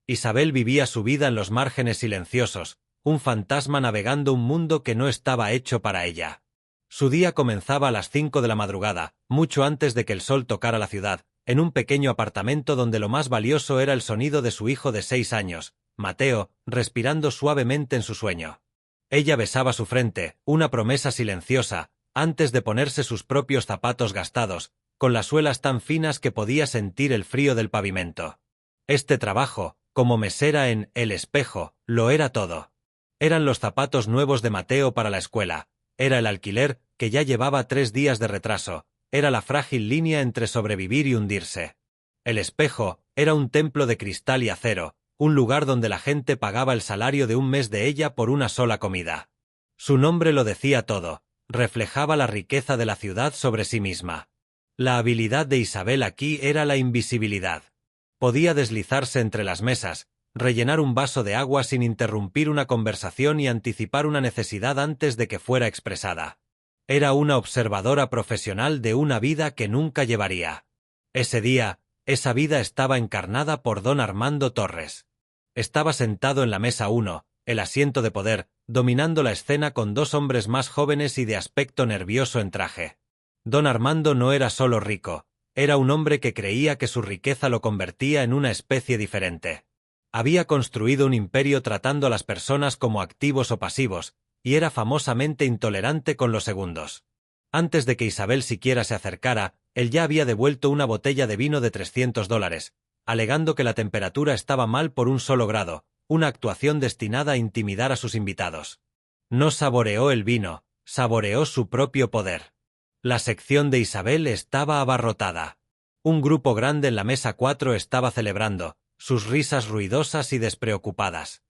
Isabel vivía su vida en los márgenes silenciosos, un fantasma navegando un mundo que no estaba hecho para ella. Su día comenzaba a las 5 de la madrugada, mucho antes de que el sol tocara la ciudad, en un pequeño apartamento donde lo más valioso era el sonido de su hijo de 6 años, Mateo, respirando suavemente en su sueño. Ella besaba su frente, una promesa silenciosa, antes de ponerse sus propios zapatos gastados, con las suelas tan finas que podía sentir el frío del pavimento. Este trabajo, como mesera en El Espejo, lo era todo. Eran los zapatos nuevos de Mateo para la escuela, era el alquiler, que ya llevaba 3 días de retraso, era la frágil línea entre sobrevivir y hundirse. El Espejo era un templo de cristal y acero, un lugar donde la gente pagaba el salario de un mes de ella por una sola comida. Su nombre lo decía todo, reflejaba la riqueza de la ciudad sobre sí misma. La habilidad de Isabel aquí era la invisibilidad. Podía deslizarse entre las mesas, rellenar un vaso de agua sin interrumpir una conversación y anticipar una necesidad antes de que fuera expresada. Era una observadora profesional de una vida que nunca llevaría. Ese día, esa vida estaba encarnada por don Armando Torres. Estaba sentado en la mesa 1, el asiento de poder, dominando la escena con 2 hombres más jóvenes y de aspecto nervioso en traje. Don Armando no era solo rico, era un hombre que creía que su riqueza lo convertía en una especie diferente. Había construido un imperio tratando a las personas como activos o pasivos, y era famosamente intolerante con los segundos. Antes de que Isabel siquiera se acercara, él ya había devuelto una botella de vino de $300, alegando que la temperatura estaba mal por un solo grado, una actuación destinada a intimidar a sus invitados. No saboreó el vino, saboreó su propio poder. La sección de Isabel estaba abarrotada. Un grupo grande en la mesa 4 estaba celebrando, sus risas ruidosas y despreocupadas.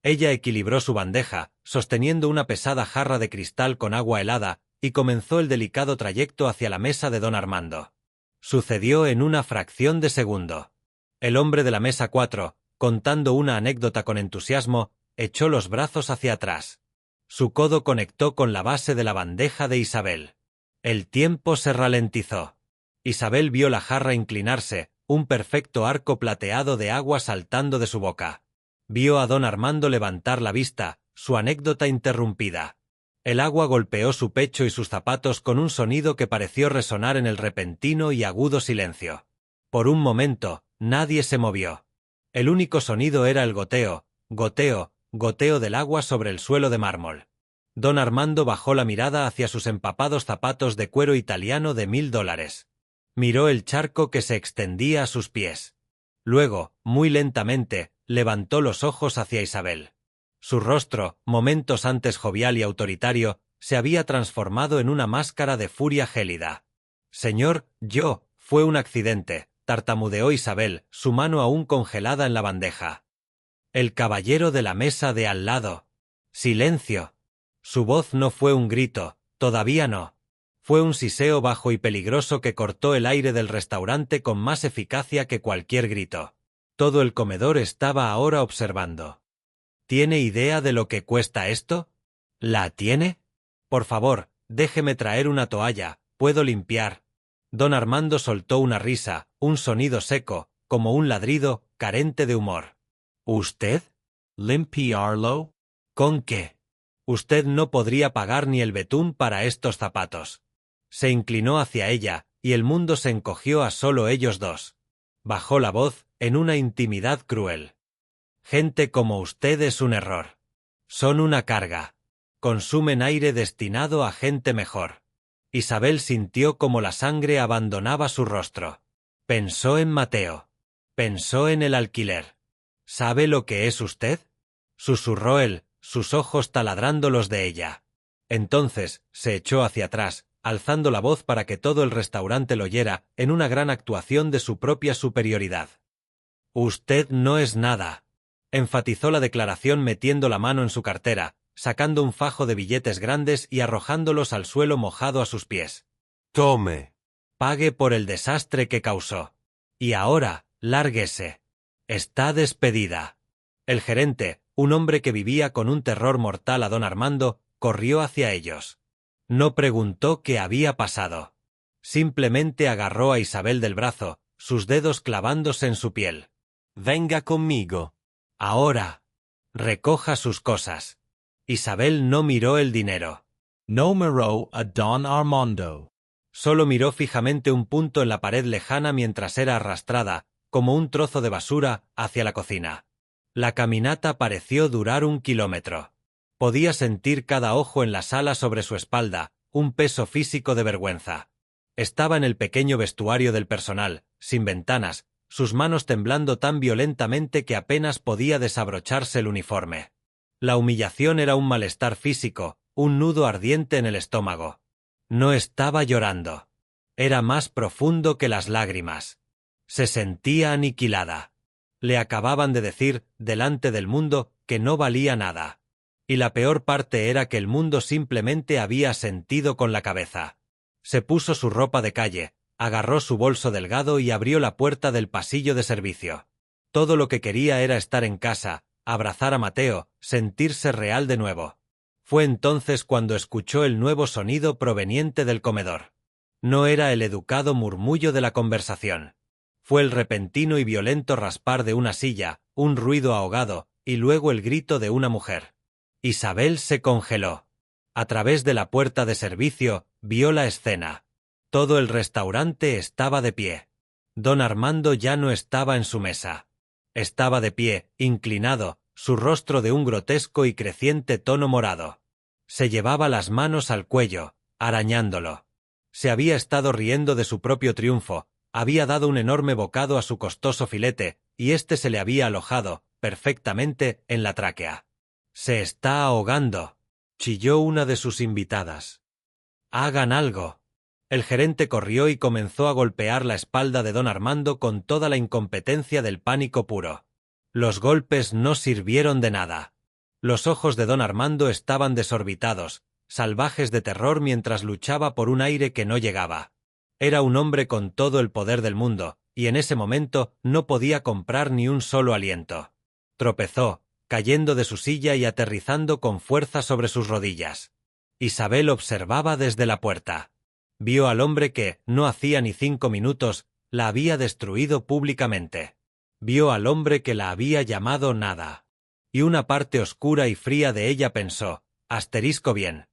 Ella equilibró su bandeja, sosteniendo una pesada jarra de cristal con agua helada, y comenzó el delicado trayecto hacia la mesa de don Armando. Sucedió en una fracción de segundo. El hombre de la mesa 4, contando una anécdota con entusiasmo, echó los brazos hacia atrás. Su codo conectó con la base de la bandeja de Isabel. El tiempo se ralentizó. Isabel vio la jarra inclinarse, un perfecto arco plateado de agua saltando de su boca. Vio a don Armando levantar la vista, su anécdota interrumpida. El agua golpeó su pecho y sus zapatos con un sonido que pareció resonar en el repentino y agudo silencio. Por un momento, nadie se movió. El único sonido era el goteo, goteo, goteo del agua sobre el suelo de mármol. Don Armando bajó la mirada hacia sus empapados zapatos de cuero italiano de $1000. Miró el charco que se extendía a sus pies. Luego, muy lentamente, levantó los ojos hacia Isabel. Su rostro, momentos antes jovial y autoritario, se había transformado en una máscara de furia gélida. «Señor, fue un accidente», tartamudeó Isabel, su mano aún congelada en la bandeja. «El caballero de la mesa de al lado». «Silencio». Su voz no fue un grito, todavía no. Fue un siseo bajo y peligroso que cortó el aire del restaurante con más eficacia que cualquier grito. Todo el comedor estaba ahora observando. ¿Tiene idea de lo que cuesta esto? ¿La tiene? Por favor, déjeme traer una toalla, puedo limpiar. Don Armando soltó una risa, un sonido seco, como un ladrido, carente de humor. ¿Usted? ¿Limpiarlo? ¿Con qué? Usted no podría pagar ni el betún para estos zapatos. Se inclinó hacia ella, y el mundo se encogió a solo ellos dos. Bajó la voz, en una intimidad cruel. Gente como usted es un error. Son una carga. Consumen aire destinado a gente mejor. Isabel sintió como la sangre abandonaba su rostro. Pensó en Mateo. Pensó en el alquiler. ¿Sabe lo que es usted? Susurró él, sus ojos taladrando los de ella. Entonces, se echó hacia atrás, alzando la voz para que todo el restaurante lo oyera, en una gran actuación de su propia superioridad. «Usted no es nada», enfatizó la declaración metiendo la mano en su cartera, sacando un fajo de billetes grandes y arrojándolos al suelo mojado a sus pies. «Tome. Pague por el desastre que causó. Y ahora, lárguese. Está despedida». El gerente, un hombre que vivía con un terror mortal a don Armando, corrió hacia ellos. No preguntó qué había pasado. Simplemente agarró a Isabel del brazo, sus dedos clavándose en su piel. «Venga conmigo». Ahora. Recoja sus cosas. Isabel no miró el dinero. No miró a Don Armando. Solo miró fijamente un punto en la pared lejana mientras era arrastrada, como un trozo de basura, hacia la cocina. La caminata pareció durar 1 kilómetro. Podía sentir cada ojo en la sala sobre su espalda, un peso físico de vergüenza. Estaba en el pequeño vestuario del personal, sin ventanas, sus manos temblando tan violentamente que apenas podía desabrocharse el uniforme. La humillación era un malestar físico, un nudo ardiente en el estómago. No estaba llorando. Era más profundo que las lágrimas. Se sentía aniquilada. Le acababan de decir, delante del mundo, que no valía nada. Y la peor parte era que el mundo simplemente había sentido con la cabeza. Se puso su ropa de calle, agarró su bolso delgado y abrió la puerta del pasillo de servicio. Todo lo que quería era estar en casa, abrazar a Mateo, sentirse real de nuevo. Fue entonces cuando escuchó el nuevo sonido proveniente del comedor. No era el educado murmullo de la conversación. Fue el repentino y violento raspar de una silla, un ruido ahogado, y luego el grito de una mujer. Isabel se congeló. A través de la puerta de servicio, vio la escena. Todo el restaurante estaba de pie. Don Armando ya no estaba en su mesa. Estaba de pie, inclinado, su rostro de un grotesco y creciente tono morado. Se llevaba las manos al cuello, arañándolo. Se había estado riendo de su propio triunfo, había dado un enorme bocado a su costoso filete, y éste se le había alojado, perfectamente, en la tráquea. «Se está ahogando», chilló una de sus invitadas. «Hagan algo». El gerente corrió y comenzó a golpear la espalda de don Armando con toda la incompetencia del pánico puro. Los golpes no sirvieron de nada. Los ojos de don Armando estaban desorbitados, salvajes de terror mientras luchaba por un aire que no llegaba. Era un hombre con todo el poder del mundo, y en ese momento no podía comprar ni un solo aliento. Tropezó, cayendo de su silla y aterrizando con fuerza sobre sus rodillas. Isabel observaba desde la puerta. Vio al hombre que, no hacía ni 5 minutos, la había destruido públicamente. Vio al hombre que la había llamado nada. Y una parte oscura y fría de ella pensó, asterisco bien.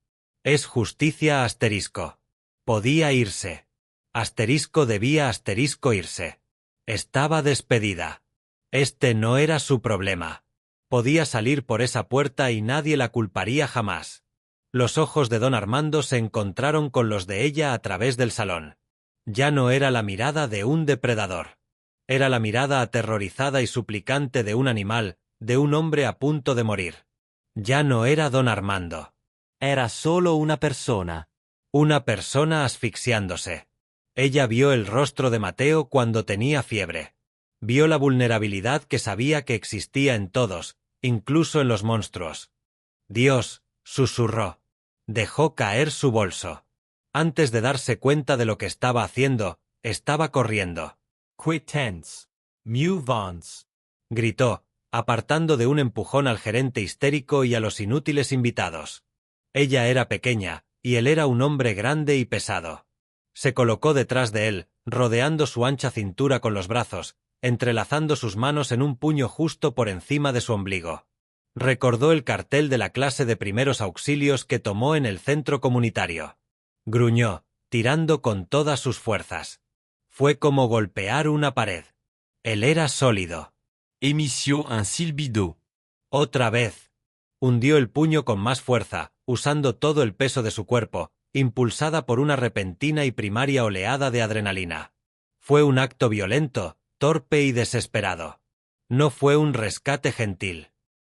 Es justicia asterisco. Podía irse. Asterisco debía asterisco irse. Estaba despedida. Este no era su problema. Podía salir por esa puerta y nadie la culparía jamás. Los ojos de don Armando se encontraron con los de ella a través del salón. Ya no era la mirada de un depredador. Era la mirada aterrorizada y suplicante de un animal, de un hombre a punto de morir. Ya no era don Armando. Era solo una persona. Una persona asfixiándose. Ella vio el rostro de Mateo cuando tenía fiebre. Vio la vulnerabilidad que sabía que existía en todos, incluso en los monstruos. Dios, susurró. Dejó caer su bolso. Antes de darse cuenta de lo que estaba haciendo, estaba corriendo. Quit tense. Move ons. Gritó, apartando de un empujón al gerente histérico y a los inútiles invitados. Ella era pequeña, y él era un hombre grande y pesado. Se colocó detrás de él, rodeando su ancha cintura con los brazos, entrelazando sus manos en un puño justo por encima de su ombligo. Recordó el cartel de la clase de primeros auxilios que tomó en el centro comunitario. Gruñó, tirando con todas sus fuerzas. Fue como golpear una pared. Él era sólido. Émició un silbido. Otra vez. Hundió el puño con más fuerza, usando todo el peso de su cuerpo, impulsada por una repentina y primaria oleada de adrenalina. Fue un acto violento, torpe y desesperado. No fue un rescate gentil.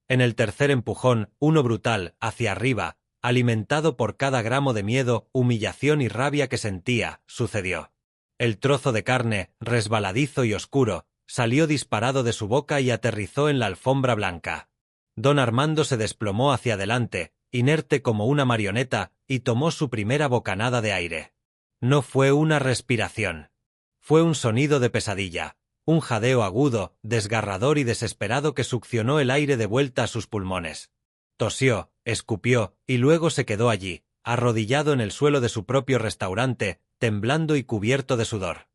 En el tercer empujón, uno brutal, hacia arriba, alimentado por cada gramo de miedo, humillación y rabia que sentía, sucedió. El trozo de carne, resbaladizo y oscuro, salió disparado de su boca y aterrizó en la alfombra blanca. Don Armando se desplomó hacia adelante, inerte como una marioneta, y tomó su primera bocanada de aire. No fue una respiración. Fue un sonido de pesadilla, un jadeo agudo, desgarrador y desesperado que succionó el aire de vuelta a sus pulmones. Tosió, escupió, y luego se quedó allí, arrodillado en el suelo de su propio restaurante, temblando y cubierto de sudor.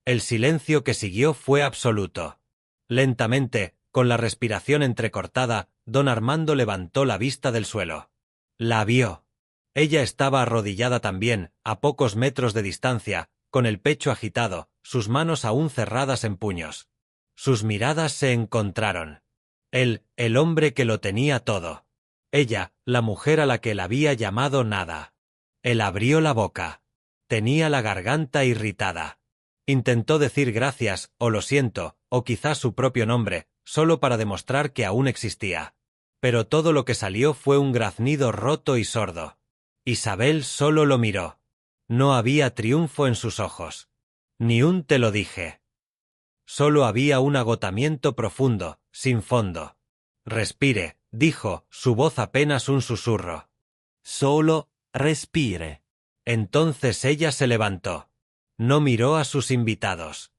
El silencio que siguió fue absoluto. Lentamente, Con la respiración entrecortada, don Armando levantó la vista del suelo. La vio. Ella estaba arrodillada también, a pocos metros de distancia, con el pecho agitado, sus manos aún cerradas en puños. Sus miradas se encontraron. Él, el hombre que lo tenía todo. Ella, la mujer a la que él había llamado nada. Él abrió la boca. Tenía la garganta irritada. Intentó decir gracias, o lo siento, o quizás su propio nombre, solo para demostrar que aún existía. Pero todo lo que salió fue un graznido roto y sordo. Isabel solo lo miró. No había triunfo en sus ojos. Ni un te lo dije. Solo había un agotamiento profundo, sin fondo. Respire, dijo, su voz apenas un susurro. Solo respire. Entonces ella se levantó. No miró a sus invitados.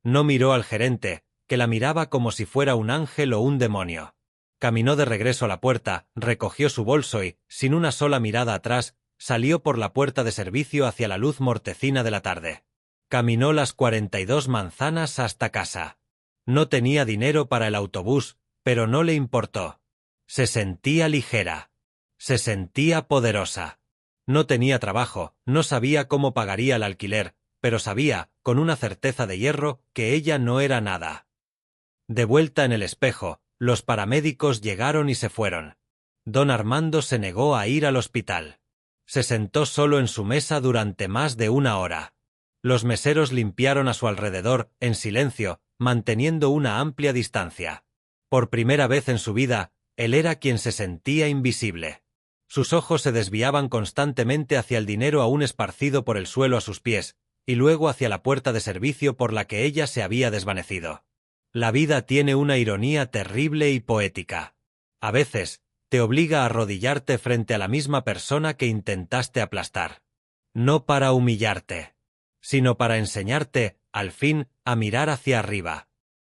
No miró al gerente, que la miraba como si fuera un ángel o un demonio. Caminó de regreso a la puerta, recogió su bolso y, sin una sola mirada atrás, salió por la puerta de servicio hacia la luz mortecina de la tarde. Caminó las 42 manzanas hasta casa. No tenía dinero para el autobús, pero no le importó. Se sentía ligera. Se sentía poderosa. No tenía trabajo, no sabía cómo pagaría el alquiler, pero sabía, con una certeza de hierro, que ella no era nada. De vuelta en el espejo, los paramédicos llegaron y se fueron. Don Armando se negó a ir al hospital. Se sentó solo en su mesa durante más de una hora. Los meseros limpiaron a su alrededor, en silencio, manteniendo una amplia distancia. Por primera vez en su vida, él era quien se sentía invisible. Sus ojos se desviaban constantemente hacia el dinero aún esparcido por el suelo a sus pies, y luego hacia la puerta de servicio por la que ella se había desvanecido. La vida tiene una ironía terrible y poética. A veces, te obliga a arrodillarte frente a la misma persona que intentaste aplastar. No para humillarte, sino para enseñarte, al fin, a mirar hacia arriba.